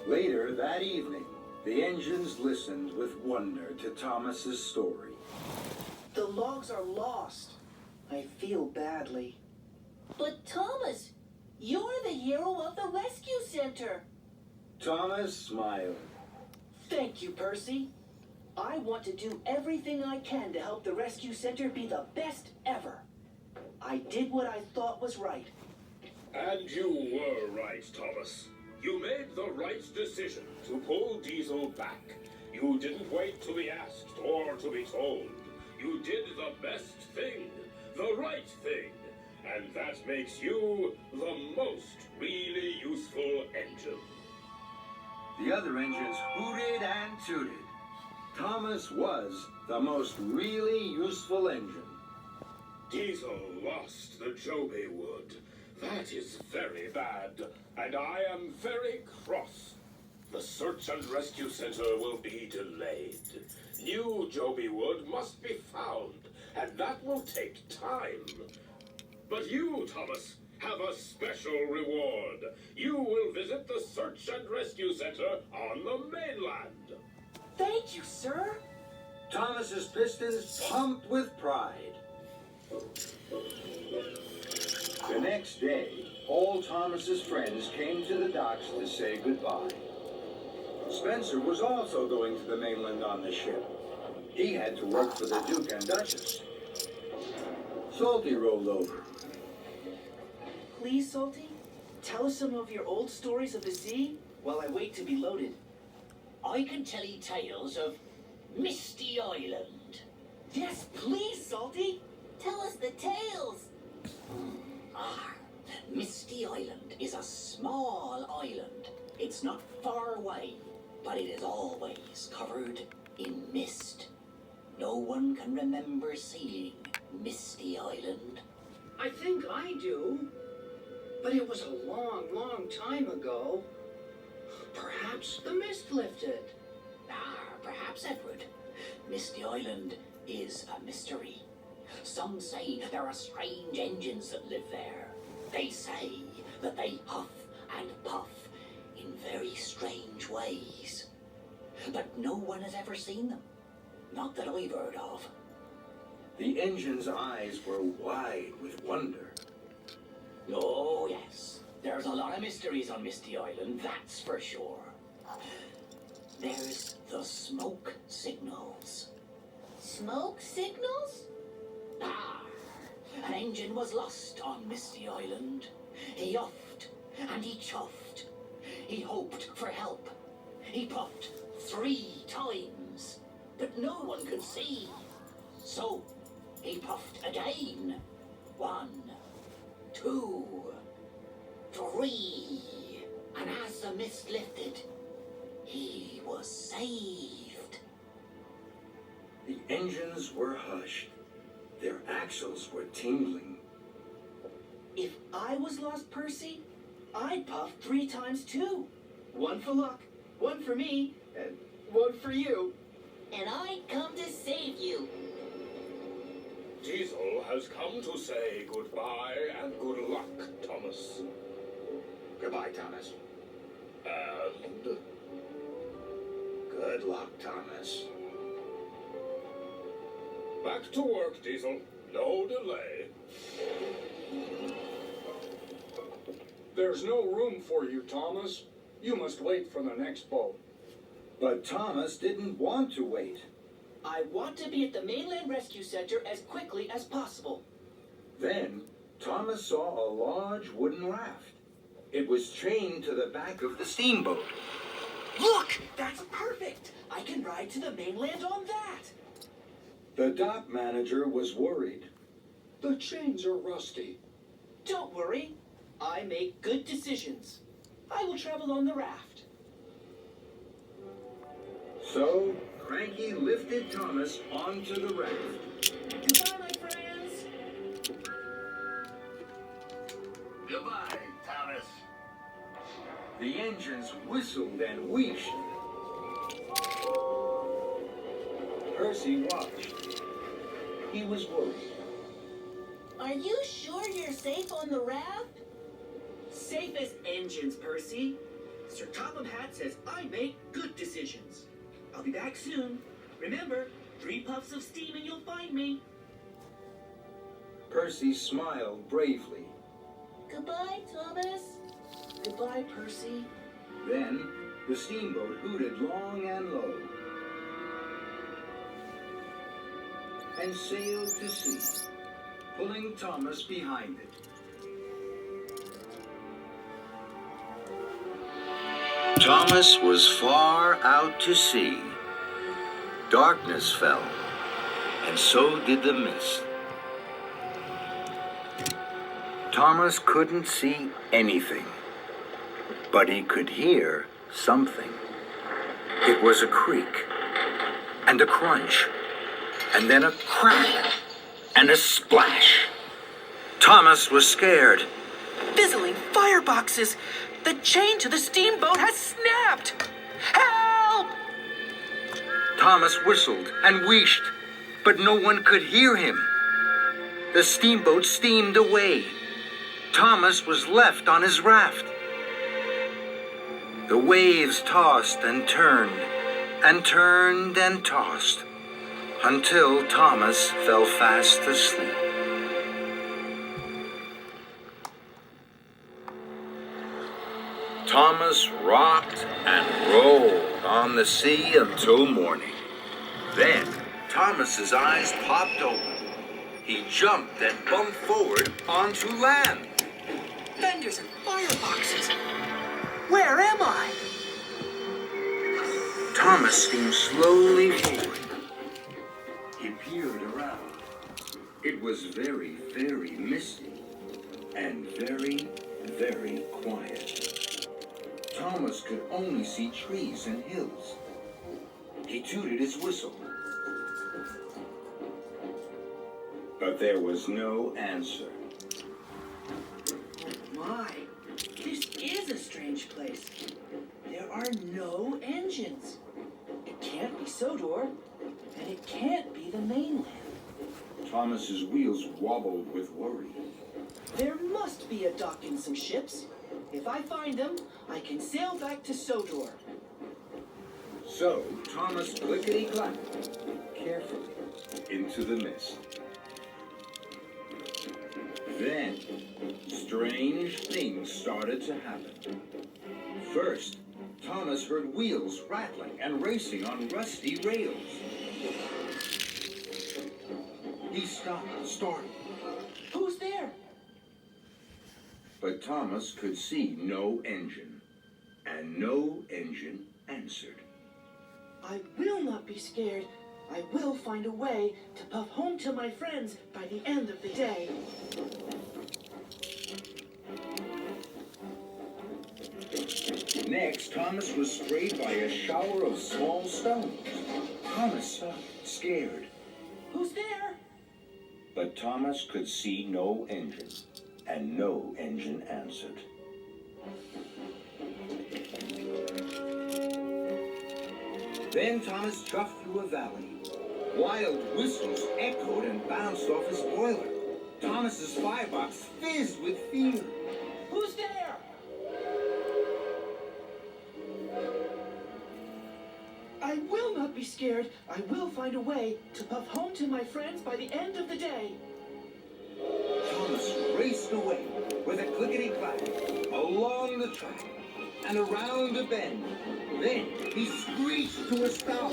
Later that evening, the engines listened with wonder to Thomas's story. The logs are lost. I feel badly. But Thomas, you're the hero of the rescue center. Thomas smiled. Thank you, Percy. I want to do everything I can to help the rescue center be the best ever. I did what I thought was right. And you were right, Thomas. You made the right decision to pull Diesel back. You didn't wait to be asked or to be told. You did the best thing, the right thing. And that makes you the most really useful engine. The other engines hooted and tooted. Thomas was the most really useful engine. Diesel lost the Joby Wood. That is very bad, and I am very cross. The search and rescue center will be delayed. New Joby Wood must be found, and that will take time. But you, Thomas, have a special reward. You will visit the search and rescue center on the mainland. Thank you, sir. Thomas's pistons pumped with pride. The next day, all Thomas's friends came to the docks to say goodbye. Spencer was also going to the mainland on the ship. He had to work for the Duke and Duchess. Salty rolled over. Please, Salty, tell us some of your old stories of the sea while I wait to be loaded. I can tell you tales of Misty Island. Yes, please, Salty. Tell us the tales. Misty Island is a small island. It's not far away, but it is always covered in mist. No one can remember seeing Misty Island. I think I do. But it was a long, long time ago. Perhaps the mist lifted. Perhaps, Edward. Misty Island is a mystery. Some say there are strange engines that live there. They say that they huff and puff in very strange ways. But no one has ever seen them. Not that I've heard of. The engine's eyes were wide with wonder. Oh, yes. There's a lot of mysteries on Misty Island, that's for sure. There's the smoke signals. Smoke signals? An engine was lost on Misty Island. He huffed and he chuffed. He hoped for help. He puffed 3 times, but no one could see. So he puffed again. 1, 2, 3. And as the mist lifted, he was saved. The engines were hushed. Their axles were tingling. If I was lost, Percy, I'd puff 3 times too. 1 for luck, 1 for me, and 1 for you. And I'd come to save you. Diesel has come to say goodbye and good luck, Thomas. Goodbye, Thomas. And Good luck, Thomas. back to work, Diesel. No delay. There's no room for you, Thomas. You must wait for the next boat. But Thomas didn't want to wait. I want to be at the mainland rescue center as quickly as possible. Then, Thomas saw a large wooden raft. It was chained to the back of the steamboat. Look! That's perfect! I can ride to the mainland on that! The dock manager was worried. The chains are rusty. Don't worry. I make good decisions. I will travel on the raft. So, Cranky lifted Thomas onto the raft. Goodbye, my friends! Goodbye, Thomas. The engines whistled and wheezed. Percy watched. He was worried. Are you sure you're safe on the raft? Safe as engines, Percy. Sir Topham Hatt says I make good decisions. I'll be back soon. Remember, 3 puffs of steam and you'll find me. Percy smiled bravely. Goodbye, Thomas. Goodbye, Percy. Then the steamboat hooted long and low and sailed to sea, pulling Thomas behind it. Thomas was far out to sea. Darkness fell, and so did the mist. Thomas couldn't see anything, but he could hear something. It was a creak, and a crunch, and then a crack, and a splash. Thomas was scared. Fizzling fireboxes! The chain to the steamboat has snapped! Help! Thomas whistled and wheezed, but no one could hear him. The steamboat steamed away. Thomas was left on his raft. The waves tossed and turned, and turned and tossed, until Thomas fell fast asleep. Thomas rocked and rolled on the sea until morning. Then Thomas's eyes popped open. He jumped and bumped forward onto land. Fenders and fireboxes! Where am I? Thomas steamed slowly forward. He peered around. It was very, very misty and very, very quiet. Thomas could only see trees and hills. He tooted his whistle, but there was no answer. Oh my, this is a strange place. There are no engines. It can't be Sodor, and it can't be the mainland. Thomas's wheels wobbled with worry. There must be a dock and some ships. If I find them, I can sail back to Sodor. So Thomas clickety-clacked carefully into the mist. Then strange things started to happen. First, Thomas heard wheels rattling and racing on rusty rails. He stopped, startled. Who's there? But Thomas could see no engine, and no engine answered. I will not be scared. I will find a way to puff home to my friends by the end of the day. Next, Thomas was sprayed by a shower of small stones. Thomas stopped, scared. Who's there? But Thomas could see no engine, and no engine answered. Then Thomas chuffed through a valley. Wild whistles echoed and bounced off his boiler. Thomas's firebox fizzed with fear. Who's there? I will not be scared. I will find a way to puff home to my friends by the end of the day. Thomas raced away with a clickety-clack along the track and around a bend. Then he screeched to a stop.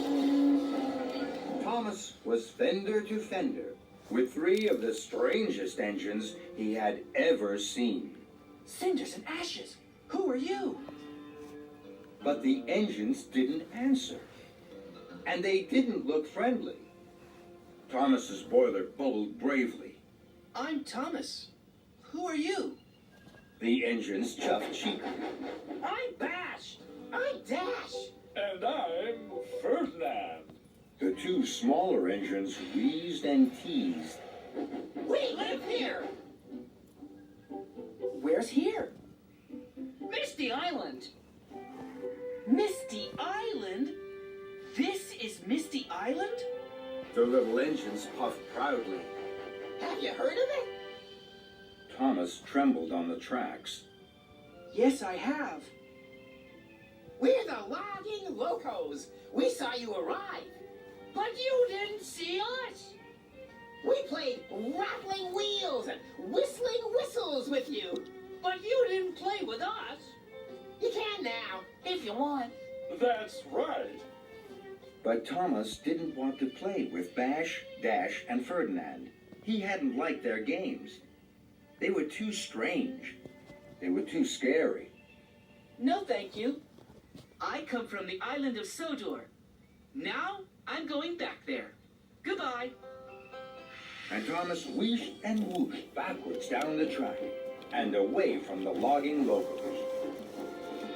Thomas was fender to fender with 3 of the strangest engines he had ever seen. Cinders and ashes. Who are you? But the engines didn't answer, and they didn't look friendly. Thomas's boiler bubbled bravely. I'm Thomas. Who are you? The engines chuffed cheekily. I'm Bash. I'm Dash. And I'm Ferdinand. The 2 smaller engines wheezed and teased. We live here! Where's here? Misty Island! Misty Island? This is Misty Island? The little engines puffed proudly. Have you heard of it? Thomas trembled on the tracks. Yes, I have. We're the logging locos. We saw you arrive. But you didn't see us. We played rattling wheels and whistling whistles with you. But you didn't play with us. You can now, if you want. That's right. But Thomas didn't want to play with Bash, Dash, and Ferdinand. He hadn't liked their games. They were too strange. They were too scary. No, thank you. I come from the island of Sodor. Now I'm going back there. Goodbye. And Thomas wheeshed and whooshed backwards down the track and away from the logging locos.